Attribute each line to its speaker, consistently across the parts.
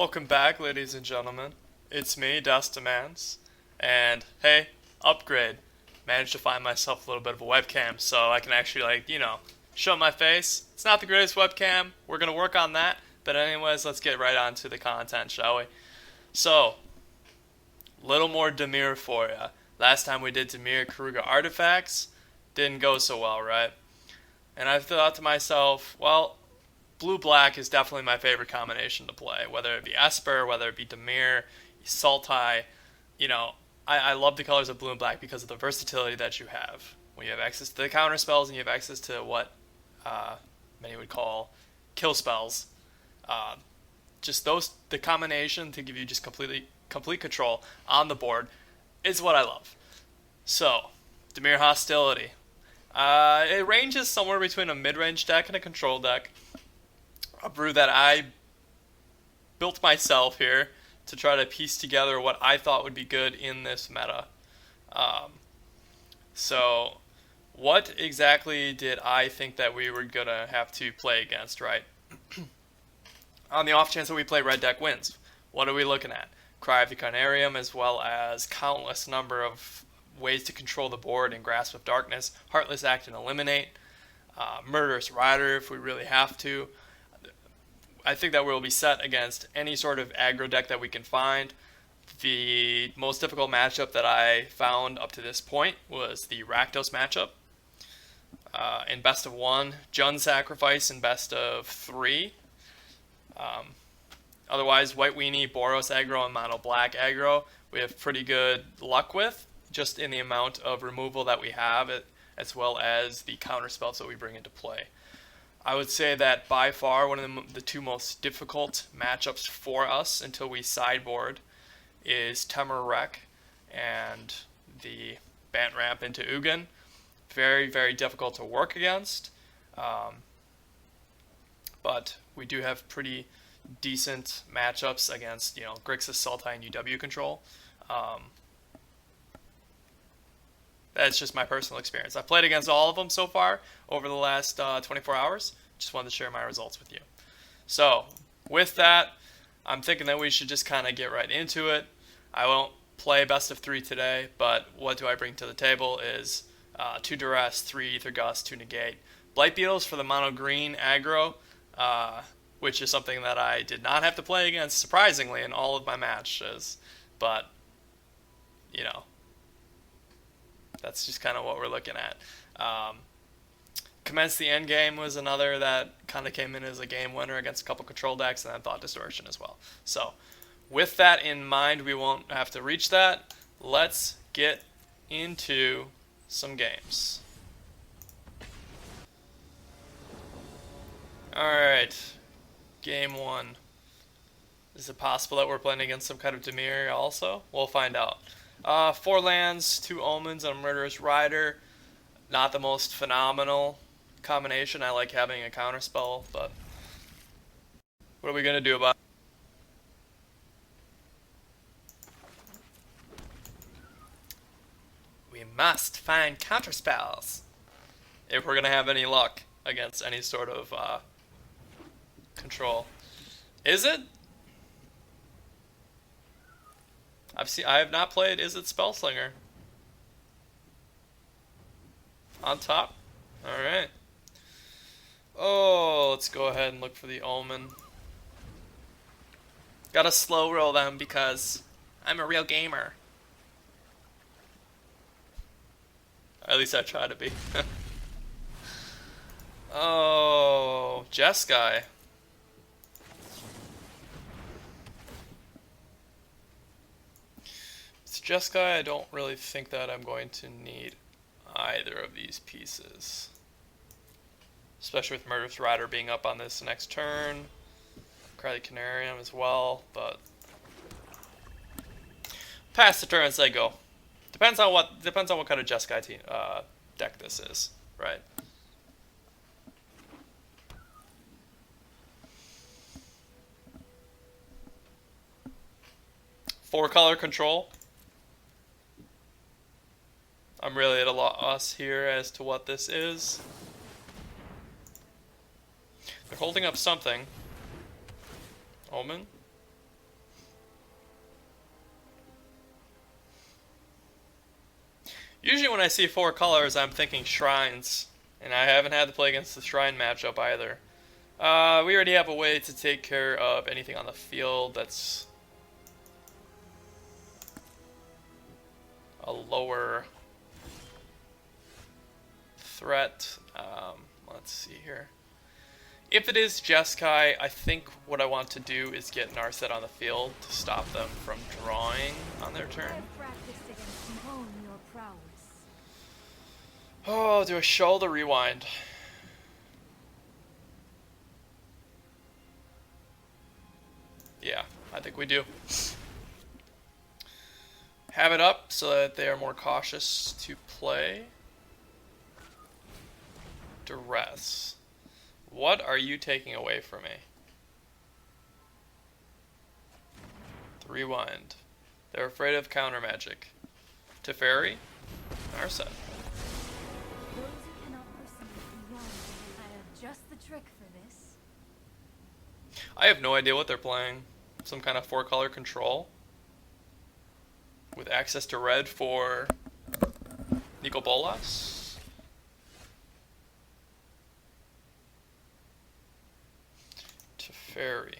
Speaker 1: Welcome back, ladies and gentlemen. It's me, Das Demands, and hey, upgrade. Managed to find myself a little bit of a webcam so I can actually, show my face. It's not the greatest webcam. We're gonna work on that. But anyways, let's get right on to the content, shall we? So, little more Dimir for ya. Last time we did Dimir Karuga artifacts, didn't go so well, right? And I thought to myself, well, blue-black is definitely my favorite combination to play, whether it be Esper, whether it be Dimir, Sultai. I love the colors of blue and black because of the versatility that you have. When you have access to the counter spells and you have access to what many would call kill spells, just the combination to give you just complete control on the board is what I love. So, Dimir Hostility. It ranges somewhere between a mid-range deck and a control deck. A brew that I built myself here to try to piece together what I thought would be good in this meta. So, what exactly did I think that we were going to have to play against, right? On the off chance that we play red deck wins, what are we looking at? Cry of the Carnarium, as well as countless number of ways to control the board and Grasp of Darkness, Heartless Act and Eliminate, Murderous Rider if we really have to. I think that we'll be set against any sort of aggro deck that we can find. The most difficult matchup that I found up to this point was the Rakdos matchup. In best of one, Jund Sacrifice in best of three. Otherwise, White Weenie, Boros aggro, and Mono Black aggro we have pretty good luck with, just in the amount of removal that we have, as well as the counter spells that we bring into play. I would say that by far one of the two most difficult matchups for us until we sideboard is Temur Rek and the Bant Ramp into Ugin. Very, very difficult to work against, but we do have pretty decent matchups against Grixis, Sultai, and UW control. That's just my personal experience. I've played against all of them so far over the last 24 hours. Just wanted to share my results with you. So, with that, I'm thinking that we should just kind of get right into it. I won't play best of three today, but what do I bring to the table is 2 Duress, 3 Aether Gust, 2 Negate. Blight Beetles for the mono green aggro, which is something that I did not have to play against, surprisingly, in all of my matches. But, that's just kind of what we're looking at. Commence the Endgame was another that kind of came in as a game winner against a couple control decks, and then Thought Distortion as well. So, with that in mind, we won't have to reach that. Let's get into some games. Alright, game one. Is it possible that we're playing against some kind of Dimir also? We'll find out. 4 lands, 2 Omens, and a Murderous Rider. Not the most phenomenal combination. I like having a counterspell, but what are we going to do about it? We must find counterspells if we're going to have any luck against any sort of control. Is it? I have not played Is It Spellslinger. On top? Alright. Oh, let's go ahead and look for the Omen. Gotta slow roll them because I'm a real gamer. At least I try to be. Oh, Jeskai. It's Jeskai. I don't really think that I'm going to need either of these pieces, especially with Murderous Rider being up on this next turn. Cry the Canarium as well, but pass the turn as they go. Depends on what kind of Jeskai deck this is, right? Four color control. I'm really at a loss here as to what this is. They're holding up something. Omen? Usually when I see 4 colors, I'm thinking shrines, and I haven't had to play against the shrine matchup either. We already have a way to take care of anything on the field that's a lower threat. Let's see here. If it is Jeskai, I think what I want to do is get Narset on the field to stop them from drawing on their turn. Oh, do I show the rewind? Yeah, I think we do. Have it up so that they are more cautious to play. Duress. What are you taking away from me? The rewind. They're afraid of counter magic. Teferi? Narset. I have no idea what they're playing. Some kind of 4-color control. With access to red for Nico Bolas. Teferi.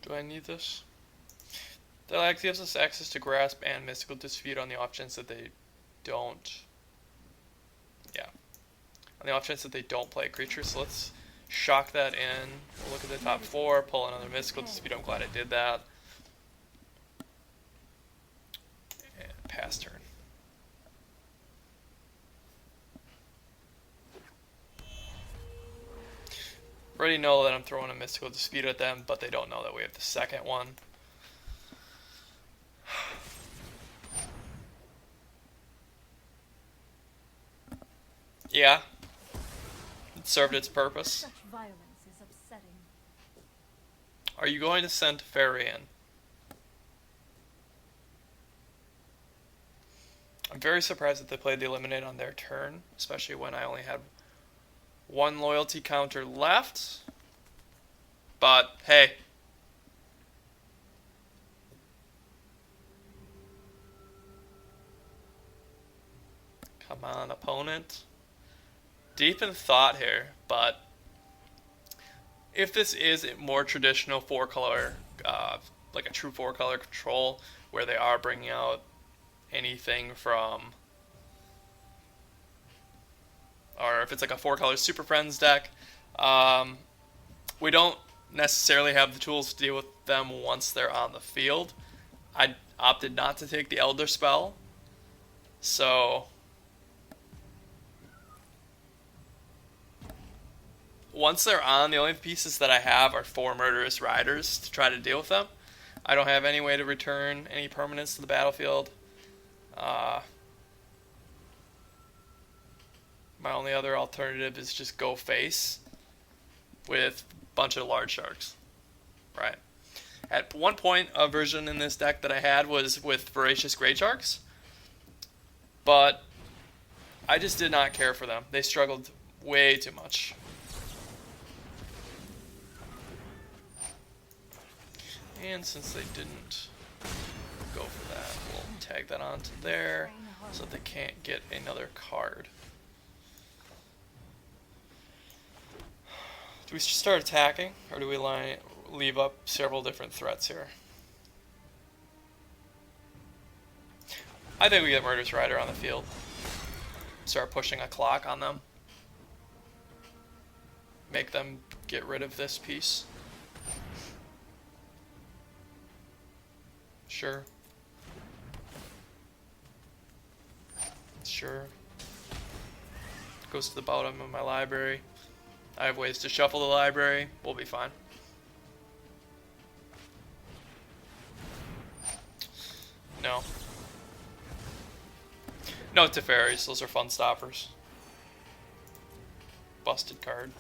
Speaker 1: Do I need this? That gives us access to Grasp and Mystical Dispute on the options that they don't. Yeah. On the options that they don't play creatures. So let's shock that in. We'll look at the top 4, pull another Mystical Dispute. I'm glad I did that. And pass turn. Already know that I'm throwing a Mystical Dispute at them, but they don't know that we have the second one. Yeah, it served its purpose.
Speaker 2: Such violence is upsetting.
Speaker 1: Are you going to send Teferi in? I'm very surprised that they played the Eliminate on their turn, especially when I only had 1 loyalty counter left. But, hey. Come on, opponent. Deep in thought here, but if this is a more traditional 4-color, like a true 4-color control, where they are bringing out anything from, or if it's like a 4-color Super Friends deck, we don't necessarily have the tools to deal with them once they're on the field. I opted not to take the Elder Spell, so once they're on, the only pieces that I have are 4 Murderous Riders to try to deal with them. I don't have any way to return any permanents to the battlefield. My only other alternative is just go face with a bunch of large sharks. Right. At one point, a version in this deck that I had was with Voracious Great Sharks, but I just did not care for them. They struggled way too much. And since they didn't go for that, we'll tag that onto there so that they can't get another card. Do we start attacking, or do we leave up several different threats here? I think we get Murderous Rider on the field. Start pushing a clock on them. Make them get rid of this piece. Sure. Sure. Goes to the bottom of my library. I have ways to shuffle the library. We'll be fine. No. No Teferis. Those are fun stoppers. Busted card.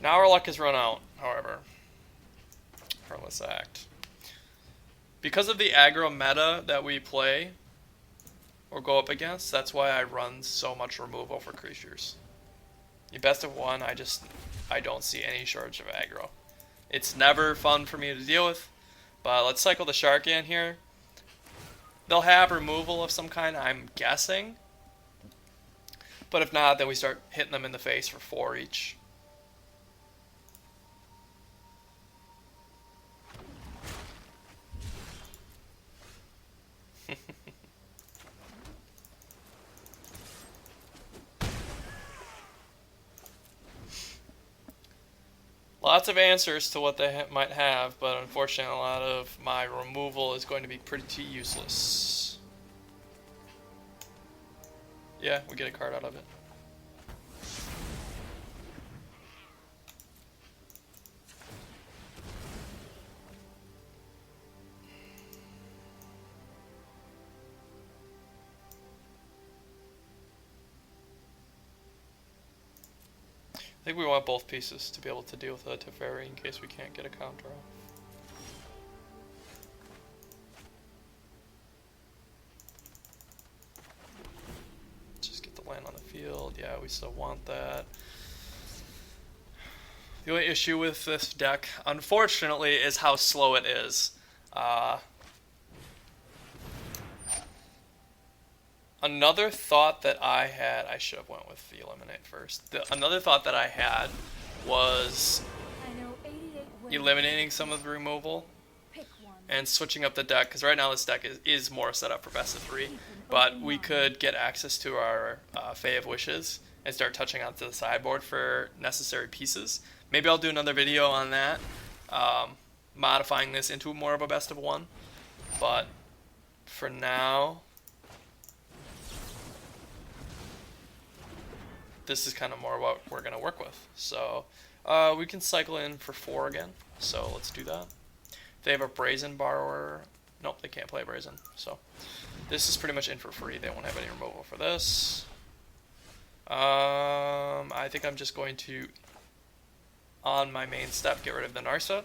Speaker 1: Now our luck has run out, however. Heartless Act. Because of the aggro meta that we play or go up against, that's why I run so much removal for creatures. The best of one, I don't see any shortage of aggro. It's never fun for me to deal with, but let's cycle the shark in here. They'll have removal of some kind, I'm guessing. But if not, then we start hitting them in the face for 4 each. Lots of answers to what they might have, but unfortunately a lot of my removal is going to be pretty useless. Yeah, we get a card out of it. I think we want both pieces to be able to deal with the Teferi in case we can't get a counter off. Just get the land on the field. Yeah, we still want that. The only issue with this deck, unfortunately, is how slow it is. Another thought that I had, I should have went with the eliminate first. Another thought that I had was eliminating some of the removal and switching up the deck, because right now this deck is more set up for best of 3, but we could get access to our Fae of Wishes and start touching onto the sideboard for necessary pieces. Maybe I'll do another video on that, modifying this into more of a best of 1, but for now, this is kind of more what we're going to work with. So we can cycle in for 4 again, so let's do that. They have a Brazen Borrower. Nope, they can't play Brazen. So this is pretty much in for free. They won't have any removal for this. I think I'm just going to, on my main step, get rid of the Narset.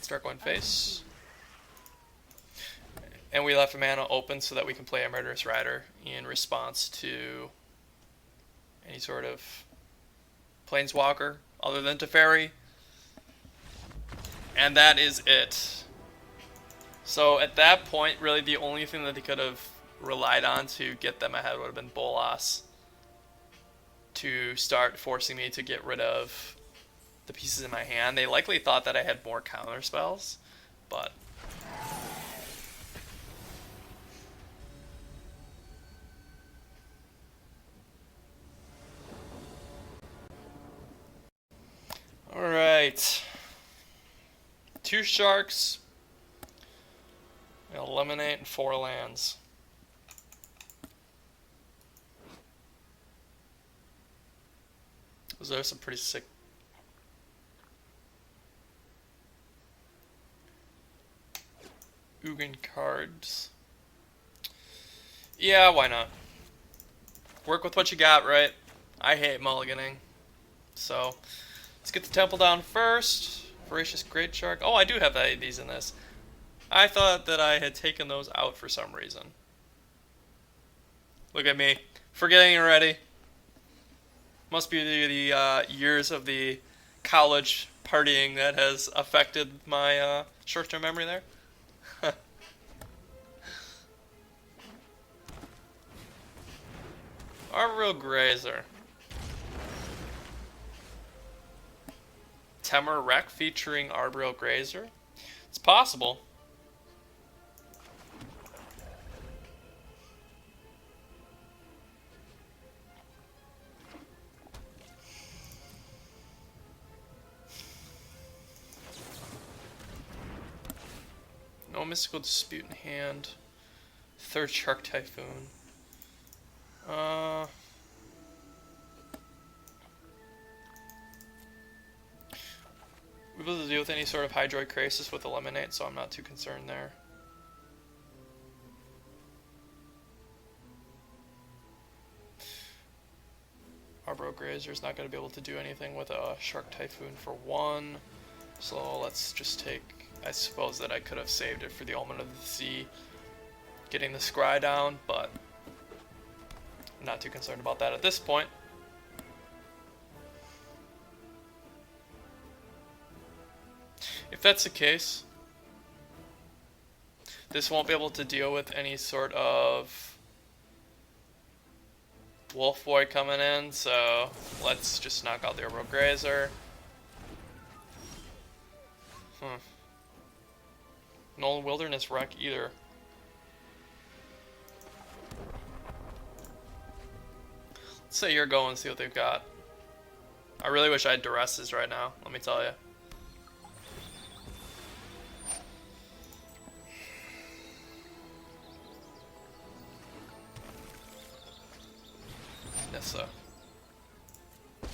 Speaker 1: Start going face. And we left mana open so that we can play a Murderous Rider in response to any sort of Planeswalker other than Teferi. And that is it. So at that point, really the only thing that they could have relied on to get them ahead would have been Bolas, to start forcing me to get rid of the pieces in my hand. They likely thought that I had more counter spells, but alright. 2 sharks, eliminate, and 4 lands. Those are some pretty sick. Ugin cards. Yeah, why not? Work with what you got, right? I hate mulliganing. So, let's get the temple down first. Voracious Great Shark. Oh, I do have these in this. I thought that I had taken those out for some reason. Look at me. Forgetting already. Must be the years of the college partying that has affected my short-term memory there. Arbor Grazer. Temur Wreck featuring Arbor Grazer. It's possible. No Mystical Dispute in hand. 3rd Shark Typhoon. We're able to deal with any sort of Hydroid Crisis with Eliminate, so I'm not too concerned there. Arbor Grazer is not going to be able to do anything with a Shark Typhoon for 1, so let's just take. I suppose that I could have saved it for the Omen of the Sea, getting the Scry down, but I'm not too concerned about that at this point. If that's the case, this won't be able to deal with any sort of Wolf Boy coming in, so let's just knock out the Orbital Grazer. No Wilderness Wreck either. Let's say you're going and see what they've got. I really wish I had Duresses right now, let me tell you. Nissa.
Speaker 2: I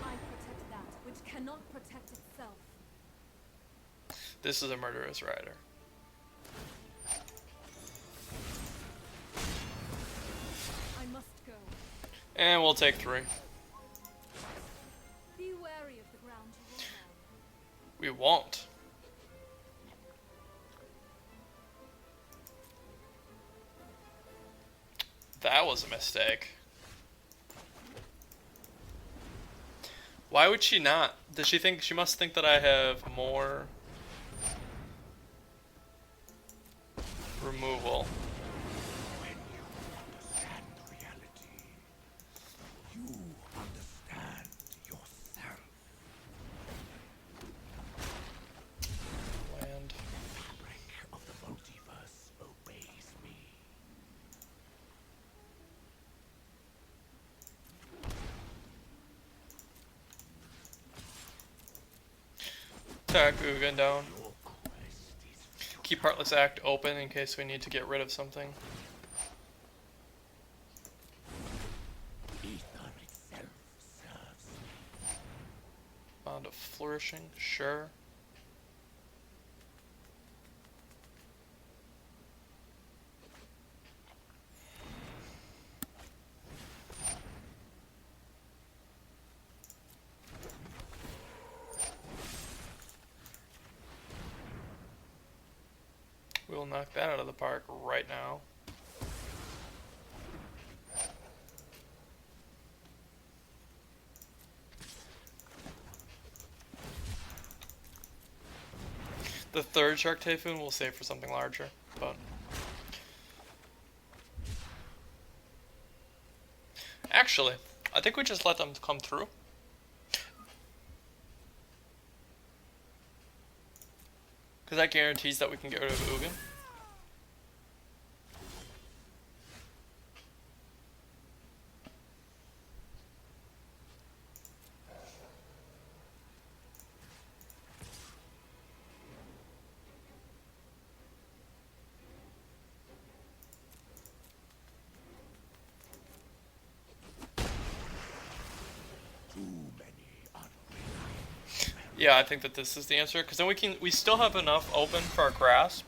Speaker 2: protect that which cannot protect itself.
Speaker 1: This is a Murderous Rider.
Speaker 2: I must go.
Speaker 1: And we'll take 3.
Speaker 2: Be wary of the ground you walk on.
Speaker 1: We won't. That was a mistake. Why would she not? Does she think, she must think that I have more removal.
Speaker 3: When you understand reality, you understand yourself.
Speaker 1: Land.
Speaker 3: The fabric of the multiverse obeys me.
Speaker 1: Attack Ugin down.
Speaker 3: Your quest is
Speaker 1: Keep Heartless Act open in case we need to get rid of something.
Speaker 3: ether itself serves me.
Speaker 1: Bond of Flourishing, sure. We'll knock that out of the park right now. The third Shark Typhoon we'll save for something larger, but actually, I think we just let them come through. Because that guarantees that we can get rid of Ugin.
Speaker 3: Too many unreliable.
Speaker 1: Yeah, I think that this is the answer. Because then we still have enough open for our grasp.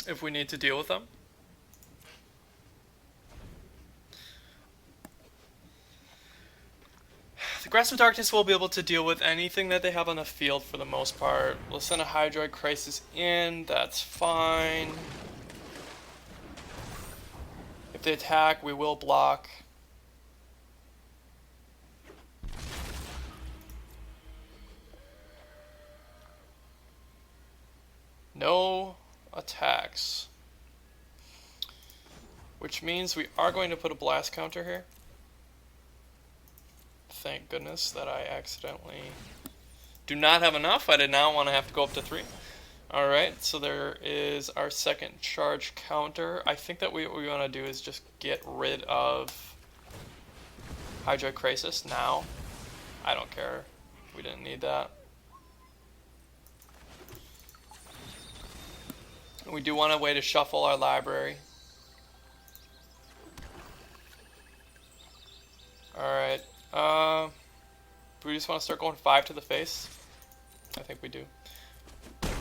Speaker 1: If we need to deal with them. The Grasp of Darkness will be able to deal with anything that they have on the field for the most part. We'll send a Hydroid Crisis in, that's fine. If they attack, we will block. No attacks. Which means we are going to put a blast counter here. Thank goodness that I accidentally do not have enough. I did not want to have to go up to 3. Alright, so there is our second charge counter. I think that what we want to do is just get rid of Hydroid Crisis now. I don't care. We didn't need that. We do want a way to shuffle our library. Alright. Do we just want to start going 5 to the face? I think we do.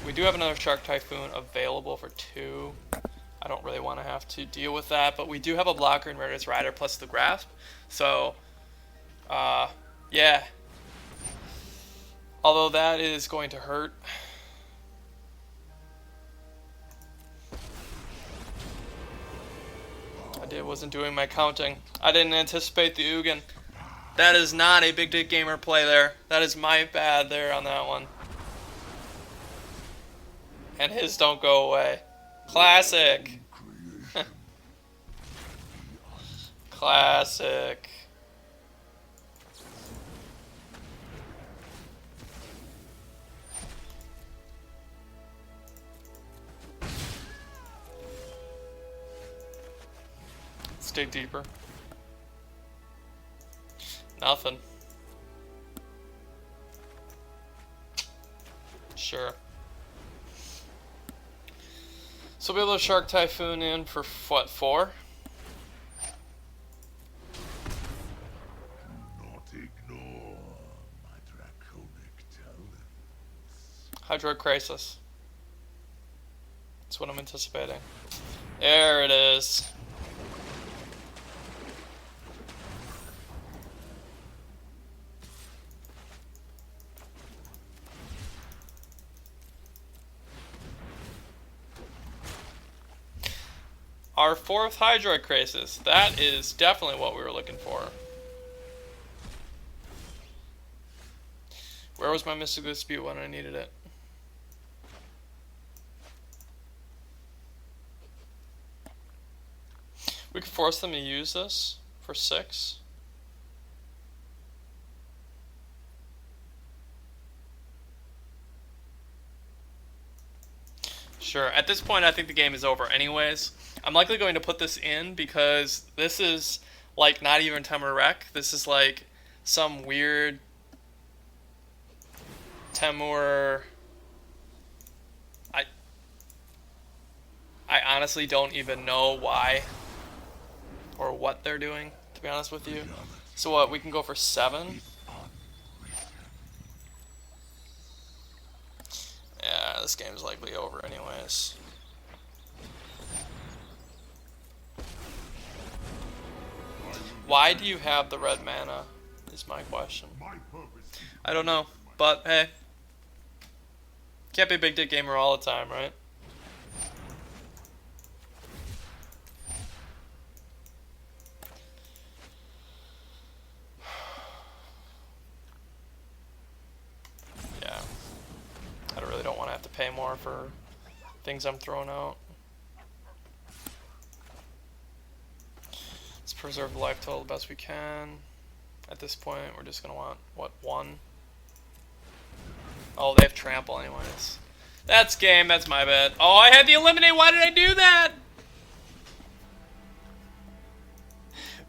Speaker 1: We do have another Shark Typhoon available for 2. I don't really want to have to deal with that, but we do have a blocker in Murderous Rider plus the Grasp. So, yeah. Although that is going to hurt. wasn't doing my counting. I didn't anticipate the Ugin. That is not a Big Dick Gamer play there. That is my bad there on that one. And his don't go away. Classic. Classic. Let's dig deeper. Nothing. Sure. So we'll be able to Shark Typhoon in for what, 4?
Speaker 3: Do not ignore my draconic talents.
Speaker 1: Hydroid Crisis. That's what I'm anticipating. There it is. Our 4th Hydroid Crisis. That is definitely what we were looking for. Where was my Mystical Dispute when I needed it? We could force them to use this for 6. Sure. At this point, I think the game is over anyways. I'm likely going to put this in because this is like not even Temur Rec. This is like some weird Temur. I honestly don't even know why or what they're doing, to be honest with you. So what, we can go for 7? Yeah, this game's likely over anyways. Why do you have the red mana, is my question. I don't know, but hey. Can't be a Big Dick Gamer all the time, right? Yeah. I really don't want to have to pay more for things I'm throwing out. Let's preserve the life total the best we can. At this point, we're just going to want, what, 1? Oh, they have trample anyways. That's game, that's my bad. Oh, I had the eliminate, why did I do that?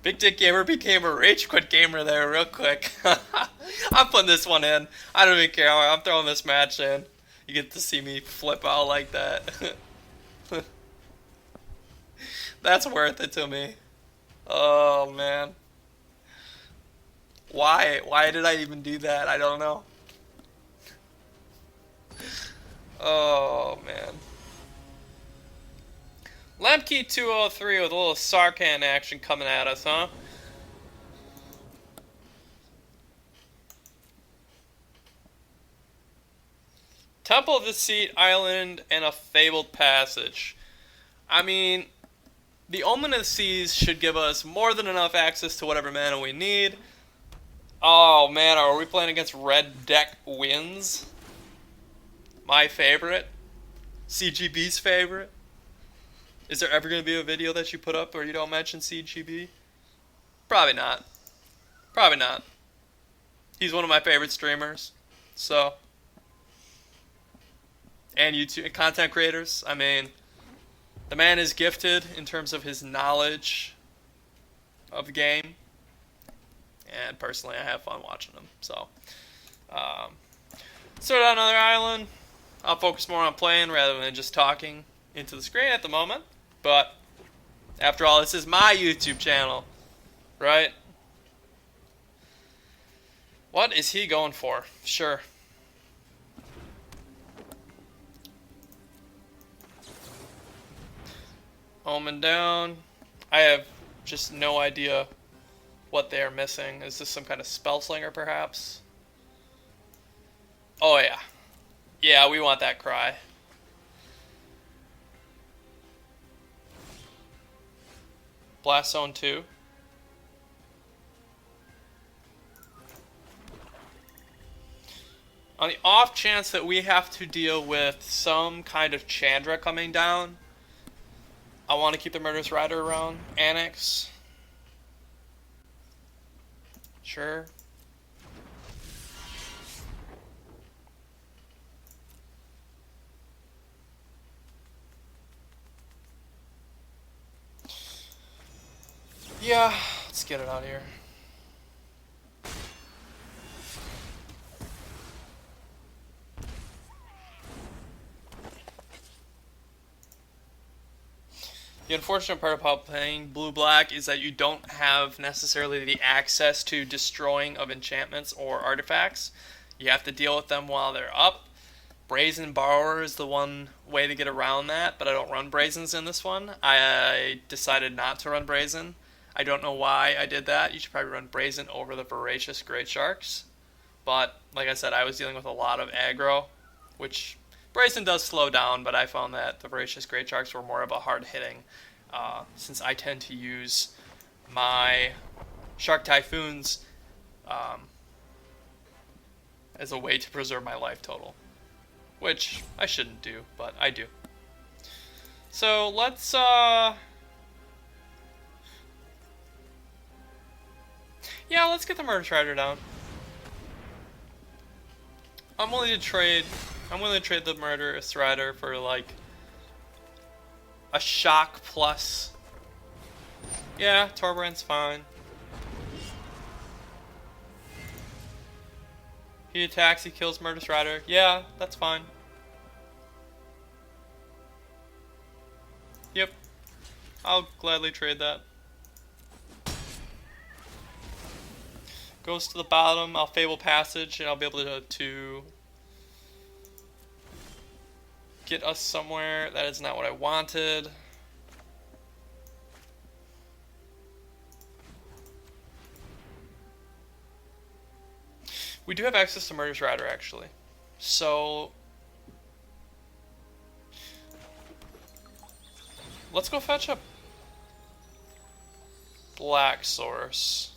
Speaker 1: Big Dick Gamer became a Rage Quit Gamer there real quick. I'm putting this one in. I don't even care, I'm throwing this match in. You get to see me flip out like that. That's worth it to me. Oh, man. Why? Why did I even do that? I don't know. Oh, man. Lemke 203 with a little Sarkhan action coming at us, huh? Temple of the Seat Island and a Fabled Passage. I mean, the Omen of the Seas should give us more than enough access to whatever mana we need. Oh man, are we playing against Red Deck Wins? My favorite. CGB's favorite. Is there ever going to be a video that you put up where you don't mention CGB? Probably not. Probably not. He's one of my favorite streamers. So. And YouTube content creators. I mean, the man is gifted in terms of his knowledge of the game. And personally, I have fun watching him. So. Start on another island. I'll focus more on playing rather than just talking into the screen at the moment. But, after all, this is my YouTube channel. Right? What is he going for? Sure. Omen down. I have just no idea what they are missing. Is this some kind of spell slinger, perhaps? Oh, yeah. Yeah, we want that cry. Blast Zone 2. On the off chance that we have to deal with some kind of Chandra coming down, I want to keep the Murderous Rider around. Annex. Sure. Yeah, let's get it out of here. The unfortunate part about playing blue-black is that you don't have necessarily the access to destroying of enchantments or artifacts. You have to deal with them while they're up. Brazen Borrower is the one way to get around that, but I don't run Brazens in this one. I decided not to run Brazen. I don't know why I did that. You should probably run Brazen over the Voracious Great Sharks. But, like I said, I was dealing with a lot of aggro, which Brazen does slow down, but I found that the Voracious Great Sharks were more of a hard-hitting, since I tend to use my Shark Typhoons as a way to preserve my life total. Which I shouldn't do, but I do. So let's yeah, let's get the Murderous Rider down. I'm willing to trade the Murderous Rider for like a shock plus. Yeah, Torbrand's fine. He attacks, he kills Murderous Rider. Yeah, that's fine. Yep. I'll gladly trade that. Goes to the bottom, I'll Fable Passage, and I'll be able to get us somewhere. That is not what I wanted. We do have access to Murderous Rider, actually. So let's go fetch a Black Source.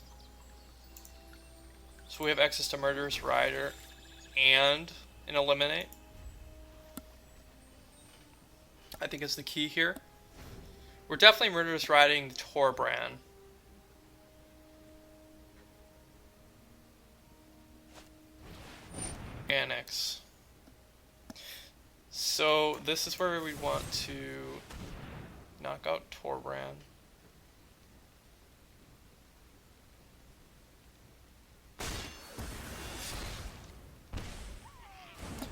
Speaker 1: So we have access to Murderous Rider and an Eliminate. I think is the key here. We're definitely Murderous Riding the Torbrand. Annex. So this is where we want to knock out Torbrand.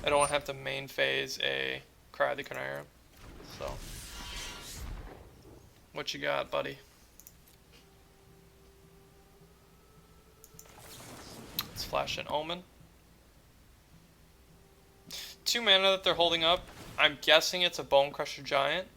Speaker 1: I don't have to main phase a Cry of the Canary. So what you got, buddy? Let's flash an Omen. 2 mana that they're holding up. I'm guessing it's a Bone Crusher Giant.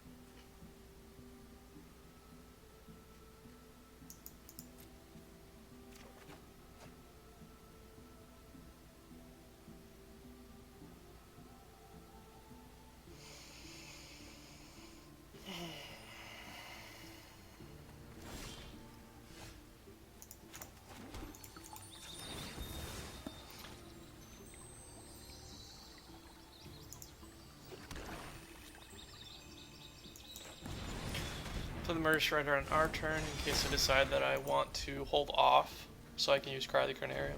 Speaker 1: The Murderous Rider on our turn in case I decide that I want to hold off so I can use Cry of the Carnarium.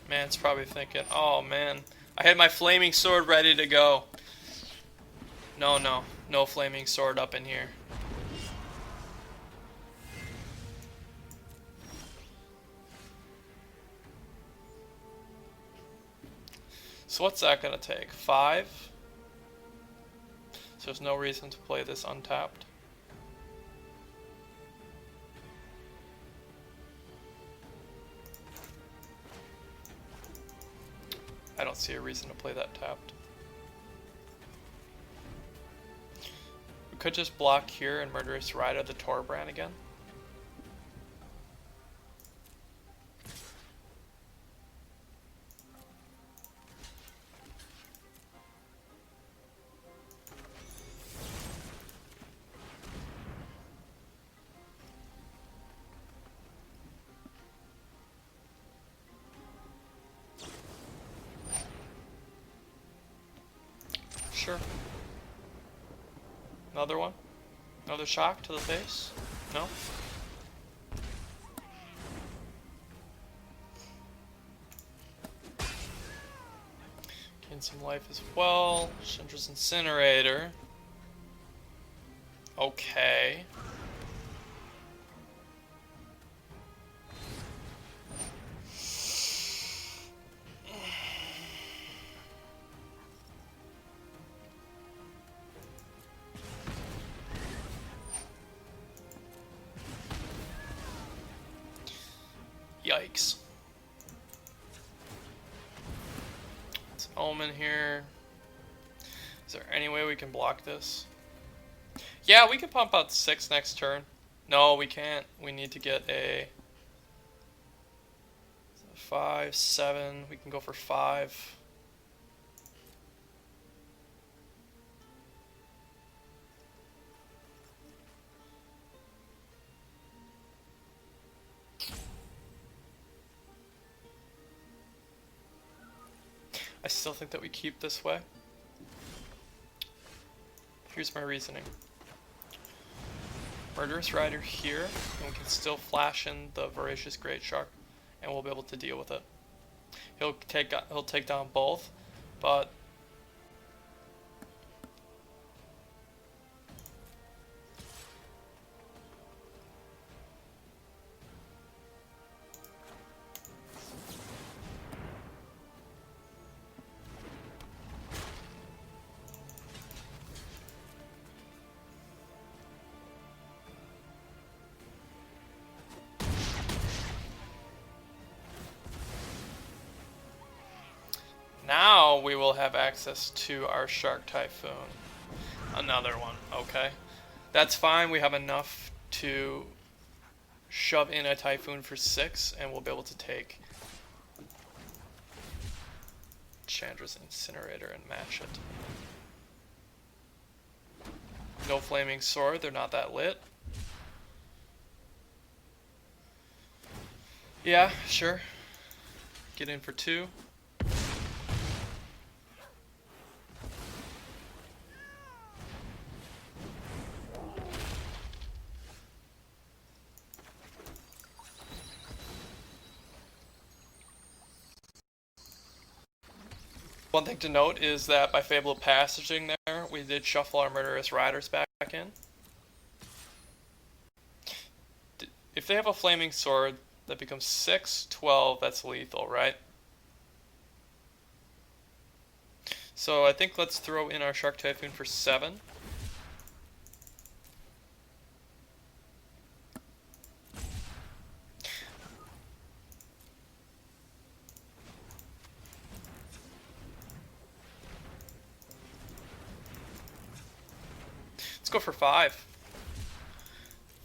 Speaker 1: Man, it's probably thinking, oh man, I had my Flaming Sword ready to go. No Flaming Sword up in here. So what's that gonna take? 5? So there's no reason to play this untapped. I don't see a reason to play that tapped. We could just block here and Murderous Rider the Torbrand again. Sure. Another one? Another shock to the face? No? Gain some life as well. Chandra's Incinerator. Okay. Yikes. It's an Omen here. Is there any way we can block this? Yeah, we can pump out 6 next turn. No, we can't. We need to get a 5, 7. We can go for 5. I still think that we keep this way. Here's my reasoning. Murderous Rider here, and we can still flash in the Voracious Great Shark, and we'll be able to deal with it. He'll take down both, but now we will have access to our Shark Typhoon. Another one, okay. That's fine, we have enough to shove in a Typhoon for 6, and we'll be able to take Chandra's Incinerator and match it. No Flaming Sword, they're not that lit. Yeah, sure. Get in for 2. One thing to note is that by Fable Passaging there, we did shuffle our Murderous Riders back in. If they have a Flaming Sword, that becomes 6, 12, that's lethal, right? So I think let's throw in our Shark Typhoon for 7. Let's go for 5.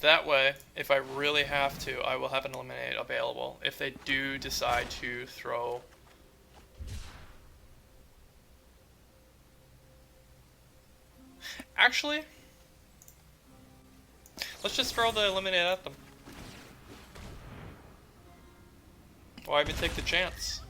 Speaker 1: That way, if I really have to, I will have an Eliminate available if they do decide to throw. Actually, let's just throw the Eliminate at them. Why even take the chance?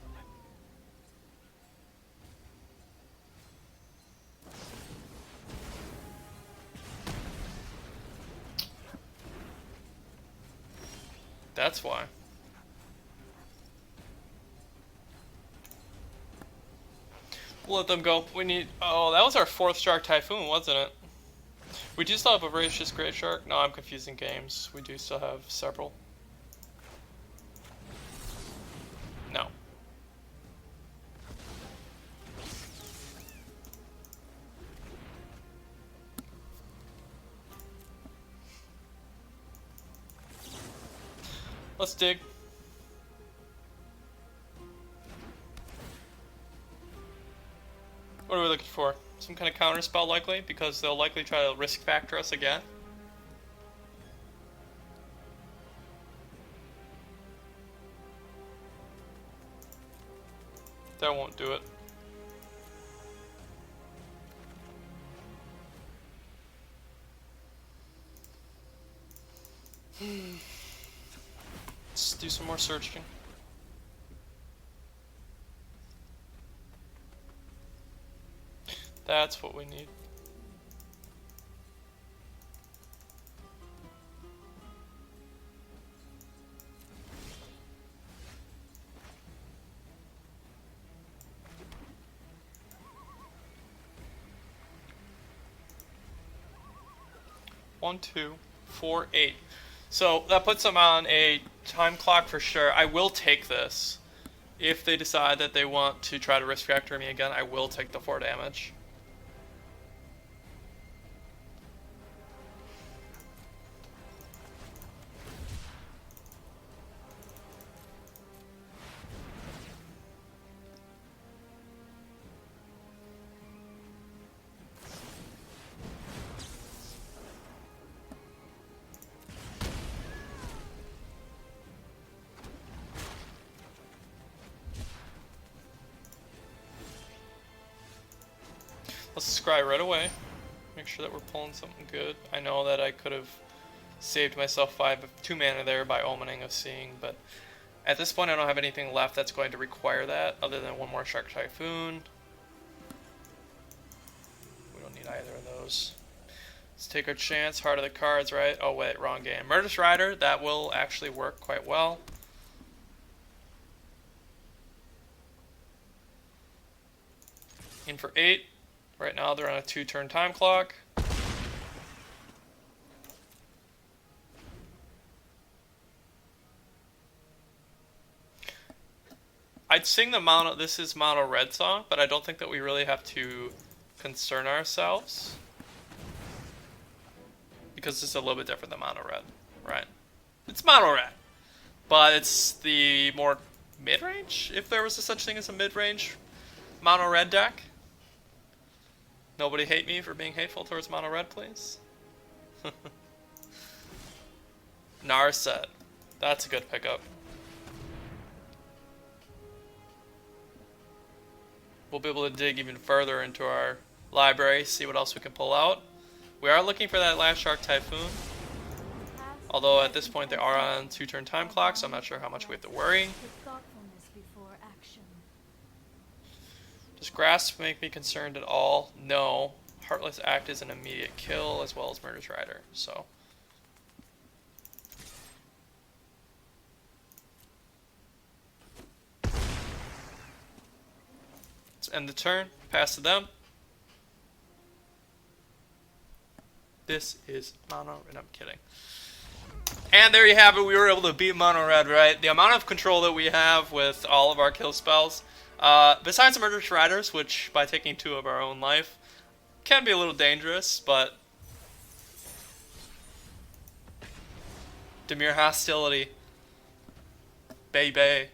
Speaker 1: That's why. We'll let them go. We need... Oh, that was our 4th Shark Typhoon, wasn't it? We do still have a Voracious Great Shark. No, I'm confusing games. We do still have several. No. Let's dig. What are we looking for? Some kind of counter spell likely, because they'll likely try to risk factor us again. That won't do it. Let's do some more searching. That's what we need. One, 2, 4, 8. So that puts them on a time clock for sure. I will take this. If they decide that they want to try to risk factor me again, I will take the 4 damage. Let's scry right away. Make sure that we're pulling something good. I know that I could have saved myself 2 mana there by Omening of Seeing, but at this point I don't have anything left that's going to require that other than one more Shark Typhoon. We don't need either of those. Let's take our chance. Heart of the cards, right? Oh wait, wrong game. Murderous Rider, that will actually work quite well. In for 8. Right now they're on a 2-turn time clock. I'd sing the mono, this is mono red song, but I don't think that we really have to concern ourselves. Because it's a little bit different than mono red, right? It's mono red, but it's the more mid-range, if there was a such thing as a mid-range mono red deck. Nobody hate me for being hateful towards mono red, please. Narset. That's a good pickup. We'll be able to dig even further into our library, see what else we can pull out. We are looking for that last Shark Typhoon. Although at this point they are on 2-turn time clock, so I'm not sure how much we have to worry. Does Grasp make me concerned at all? No. Heartless Act is an immediate kill, as well as Murderous Rider, so. Let's end the turn, pass to them. This is mono, and I'm kidding. And there you have it, we were able to beat mono red, right? The amount of control that we have with all of our kill spells, besides the Murderous Riders, which by taking 2 of our own life can be a little dangerous, but Dimir Hostility, baby.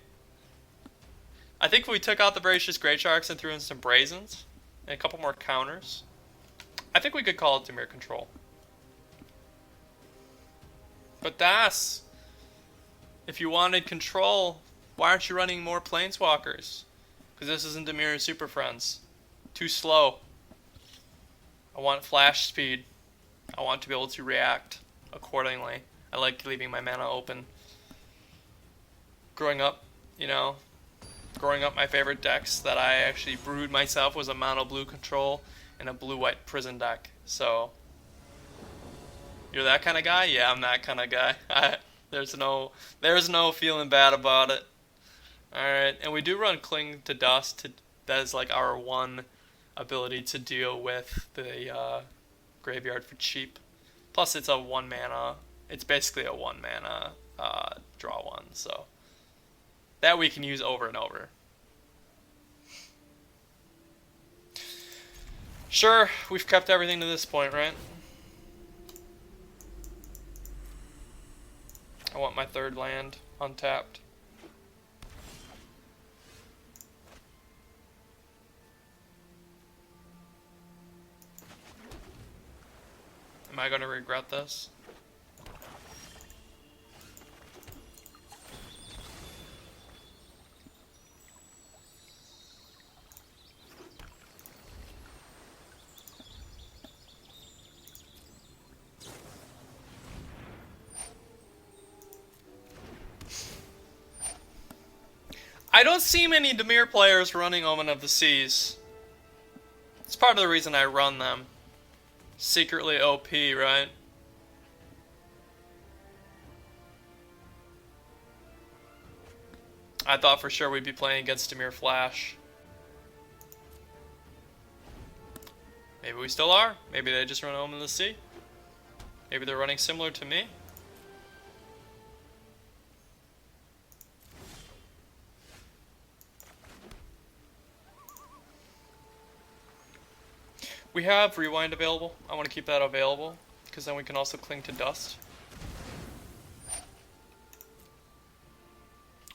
Speaker 1: I think if we took out the Voracious Great Sharks and threw in some Brazens and a couple more counters, I think we could call it Dimir Control. But Das, if you wanted control, why aren't you running more Planeswalkers? Because this isn't Dimir Super Friends. Too slow. I want flash speed. I want to be able to react accordingly. I like leaving my mana open. Growing up, you know, my favorite decks that I actually brewed myself was a mono blue control and a blue-white prison deck. So, you're that kind of guy? Yeah, I'm that kind of guy. There's no feeling bad about it. Alright, and we do run Cling to Dust. That is like our one ability to deal with the graveyard for cheap. Plus it's a 1 mana, it's basically a 1 mana draw 1, so that we can use over and over. Sure, we've kept everything to this point, right? I want my 3rd land untapped. Am I going to regret this? I don't see many Dimir players running Omen of the Seas. It's part of the reason I run them. Secretly OP, right? I thought for sure we'd be playing against Dimir Flash. Maybe we still are. Maybe they just run home in the sea. Maybe they're running similar to me. We have Rewind available. I want to keep that available, because then we can also cling to Dust.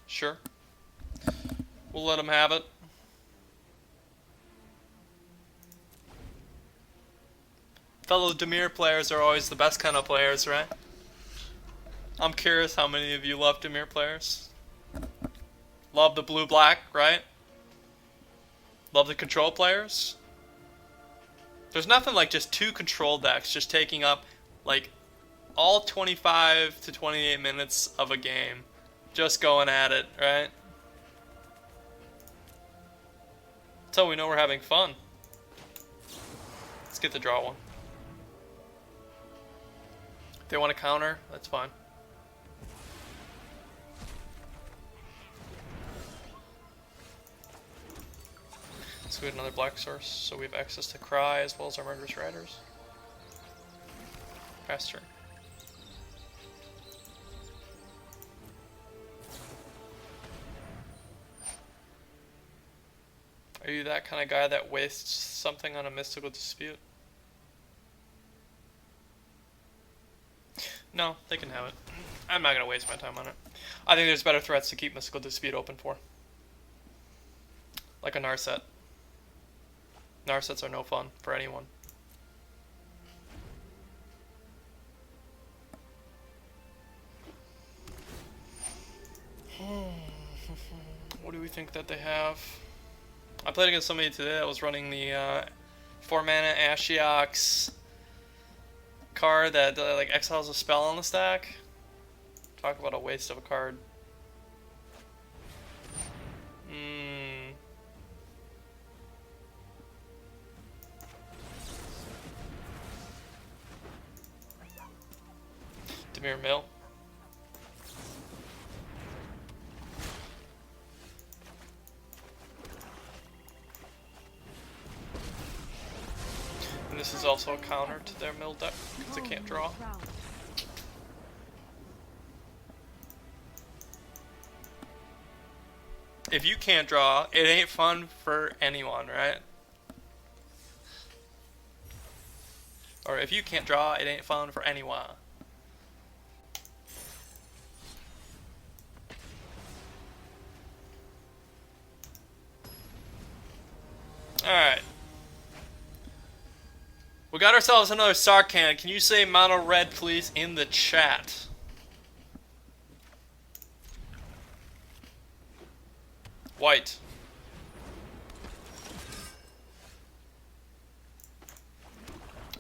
Speaker 1: Sure. We'll let them have it. Fellow Dimir players are always the best kind of players, right? I'm curious how many of you love Dimir players. Love the blue-black, right? Love the control players. There's nothing like just two control decks just taking up like all 25 to 28 minutes of a game. Just going at it, right? That's how we know we're having fun. Let's get the draw one. If they want to counter, that's fine. So we have another black source, so we have access to Cry as well as our Murderous Riders. Pass turn. Are you that kind of guy that wastes something on a mystical dispute? No, they can have it. I'm not going to waste my time on it. I think there's better threats to keep mystical dispute open for. Like a Narset. Narsets are no fun for anyone. What do we think that they have? I played against somebody today that was running the 4-mana Ashiok's card that like exiles a spell on the stack. Talk about a waste of a card. Dimir Mill. And this is also a counter to their mill deck because they can't draw. If you can't draw, it ain't fun for anyone, right? Or if you can't draw, it ain't fun for anyone. Alright. We got ourselves another Sarkhan. Can you say mono red, please, in the chat? White.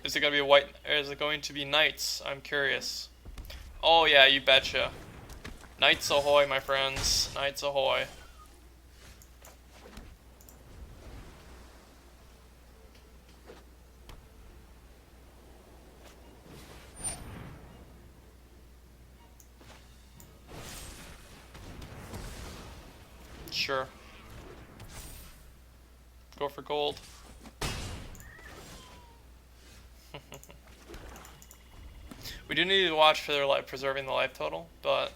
Speaker 1: Is it gonna be a white, or is it going to be knights? I'm curious. Oh yeah, you betcha. Knights ahoy, my friends. Knights ahoy. Sure. Go for gold. We do need to watch for their life, preserving the life total, but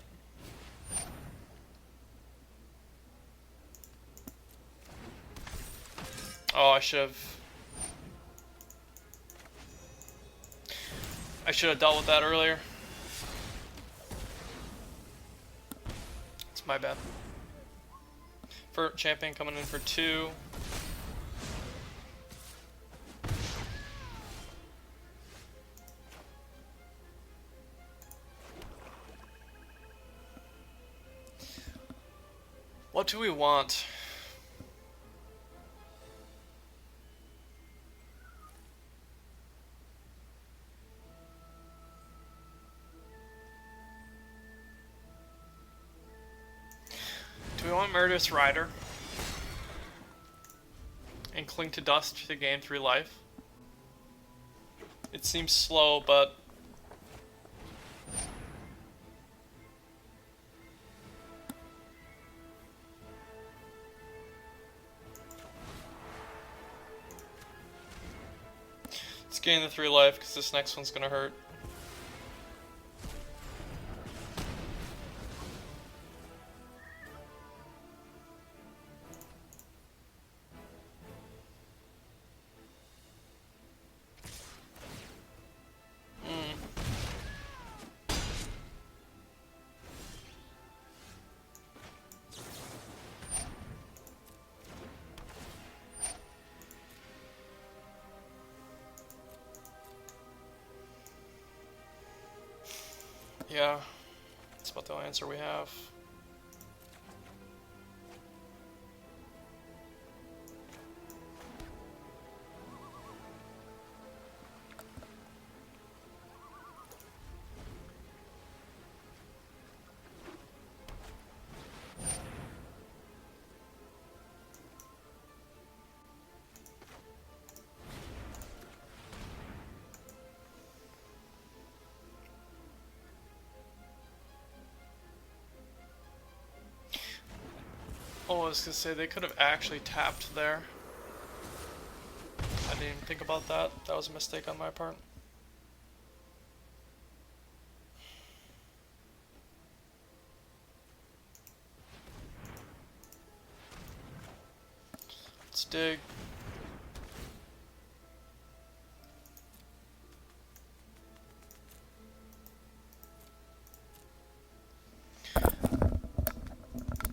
Speaker 1: oh, I should have dealt with that earlier. It's my bad. For champion coming in for 2. What do we want? Do we want Murderous Rider? and cling to dust to gain 3 life. It seems slow, but let's gain the 3 life because this next one's gonna hurt. Yeah, that's about the only answer we have. Oh, I was gonna say they could have actually tapped there. I didn't even think about that. That was a mistake on my part. Let's dig.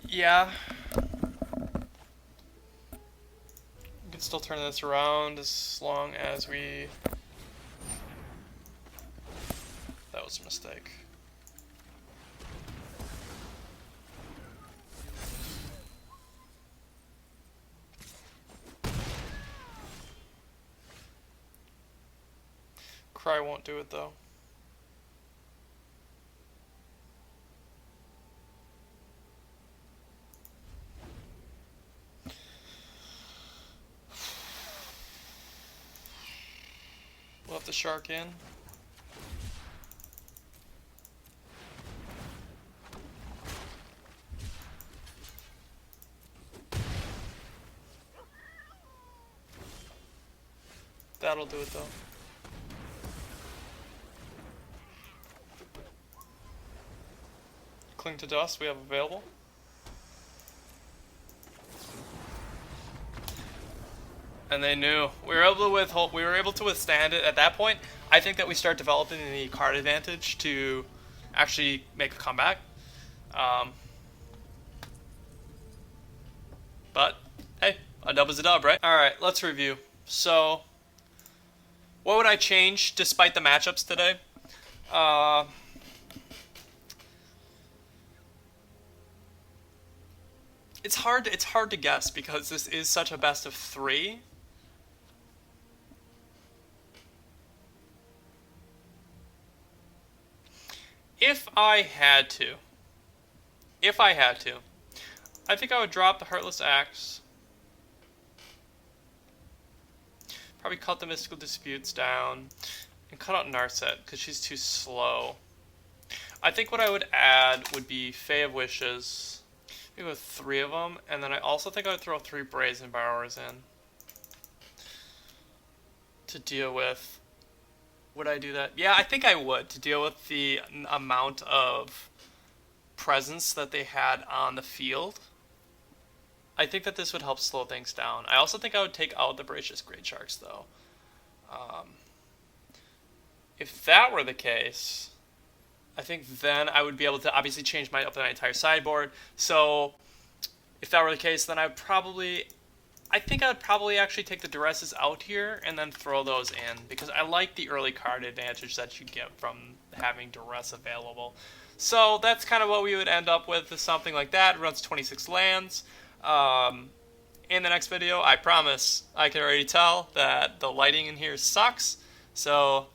Speaker 1: Yeah. We can still turn this around as long as we... That was a mistake. Cry won't do it though. We'll have the shark in. That'll do it though. Cling to dust we have available. And they knew we were able to withstand it. At that point, I think that we start developing the card advantage to actually make a comeback. But hey, a dub is a dub, right? All right, let's review. So, what would I change despite the matchups today? It's hard to guess because this is such a best of 3. If I had to, I think I would drop the Heartless Axe. Probably cut the Mystical Disputes down and cut out Narset because she's too slow. I think what I would add would be Fae of Wishes. Maybe with 3 of them, and then I also think I would throw 3 Brazen Borrowers in to deal with. Would I do that? Yeah, I think I would, to deal with the amount of presence that they had on the field. I think that this would help slow things down. I also think I would take out the Voracious Great Sharks, though. If that were the case, I think then I would be able to obviously change my entire sideboard. So if that were the case, then I would probably actually take the Duresses out here and then throw those in, because I like the early card advantage that you get from having Duress available. So that's kind of what we would end up with, is something like that. It runs 26 lands. In the next video, I promise, I can already tell that the lighting in here sucks. So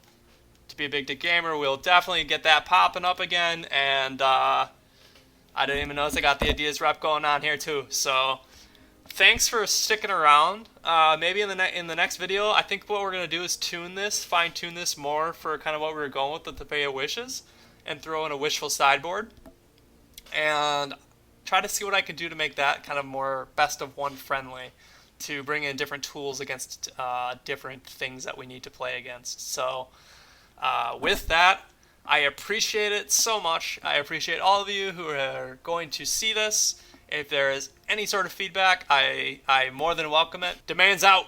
Speaker 1: to be a big dick gamer, we'll definitely get that popping up again. And I didn't even notice I got the ideas rep going on here too. So thanks for sticking around. Maybe in the next video, I think what we're gonna do is fine tune this more for kind of what we were going with the Bay of Wishes, and throw in a wishful sideboard, and try to see what I can do to make that kind of more best of one friendly, to bring in different tools against different things that we need to play against. So with that, I appreciate it so much. I appreciate all of you who are going to see this. If there is any sort of feedback, I more than welcome it. Demand's out.